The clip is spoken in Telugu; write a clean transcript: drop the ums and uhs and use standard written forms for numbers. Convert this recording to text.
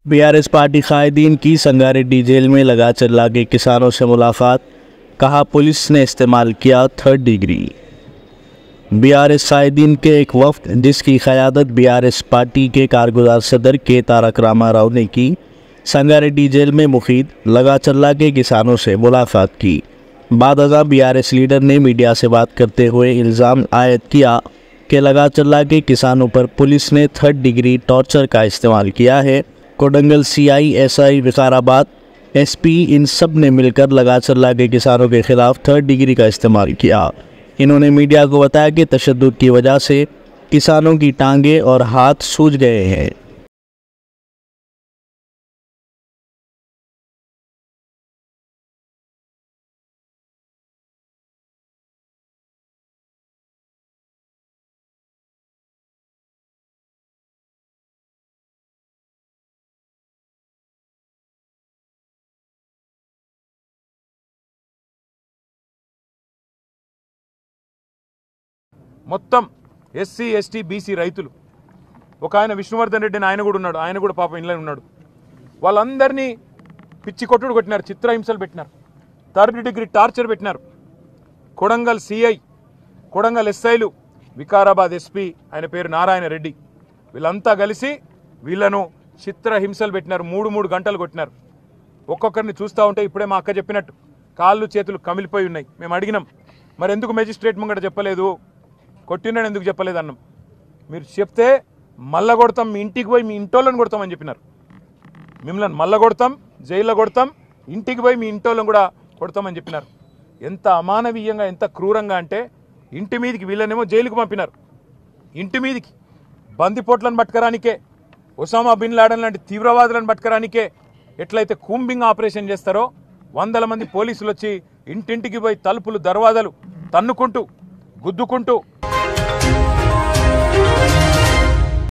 बीआरएस पार्टी कायदीन की संगारेड्डी जेल में लगा चला के किसानों से मुलाकात, कहा पुलिस ने इस्तेमाल किया थर्ड डिग्री। बीआरएस कायदीन के एक वफ्द जिसकी क़यादत बीआरएस पार्टी के कारगुजार सदर के तारक रामाराव ने की, संगारेड्डी जेल में मुकीद लगा चला के किसानों से मुलाकात की। बाद अज़ां बीआरएस लीडर ने मीडिया से बात करते हुए इल्ज़ाम आयद किया कि लगा चला के किसानों पर पुलिस ने थर्ड डिग्री टॉर्चर का इस्तेमाल किया है। Kodangal CI, SI, Vikarabad SP इन सब ने मिलकर लगा चला के किसानों के खिलाफ थर्ड डिग्री का इस्तेमाल किया। इन्होंने मीडिया को बताया कि तशद्दुद की वजह से किसानों की टांगें और हाथ सूज गए हैं। మొత్తం ఎస్సీ ఎస్టీ బీసీ రైతులు ఒక ఆయన విష్ణువర్ధన్ రెడ్డి అని ఆయన కూడా ఉన్నాడు, ఆయన కూడా పాపం ఇంట్లో ఉన్నాడు. వాళ్ళందరినీ పిచ్చి కొట్టుడు కొట్టినారు, చిత్రహింసలు పెట్టినారు, థర్డ్ డిగ్రీ టార్చర్ పెట్టినారు. కొడంగల్ సిఐ, కొడంగల్ ఎస్ఐలు, వికారాబాద్ ఎస్పీ ఆయన పేరు నారాయణ రెడ్డి, వీళ్ళంతా కలిసి వీళ్ళను చిత్రహింసలు పెట్టినారు. 3 గంటలు కొట్టినారు. ఒక్కొక్కరిని చూస్తూ ఉంటే ఇప్పుడే మా అక్క చెప్పినట్టు కాళ్ళు చేతులు కమిలిపోయి ఉన్నాయి. మేము అడిగినాం, మరి ఎందుకు మెజిస్ట్రేట్ ముంగట చెప్పలేదు, కొట్టినాడు ఎందుకు చెప్పలేదు అన్నాం. మీరు చెప్తే మళ్ళా కొడతాం, మీ ఇంటికి పోయి మీ ఇంటోళ్ళని కొడతామని చెప్పినారు. మిమ్మల్ని మళ్ళా కొడతాం, జైల్లో కొడతాం, ఇంటికి పోయి మీ ఇంటోళ్ళని కూడా కొడతామని చెప్పినారు. ఎంత అమానవీయంగా, ఎంత క్రూరంగా అంటే ఇంటి మీదికి వీళ్ళనేమో జైలుకు పంపినారు. ఇంటి మీదికి బందిపోట్లను పట్టుకరానికే, ఒసామా బిన్ లాడెన్ లాంటి తీవ్రవాదులను పట్టుకరానికే ఎట్లయితే కూంబింగ్ ఆపరేషన్ చేస్తారో 100 మంది పోలీసులు వచ్చి ఇంటింటికి పోయి తలుపులు దర్వాజాలు తన్నుకుంటూ గుద్దుకుంటూ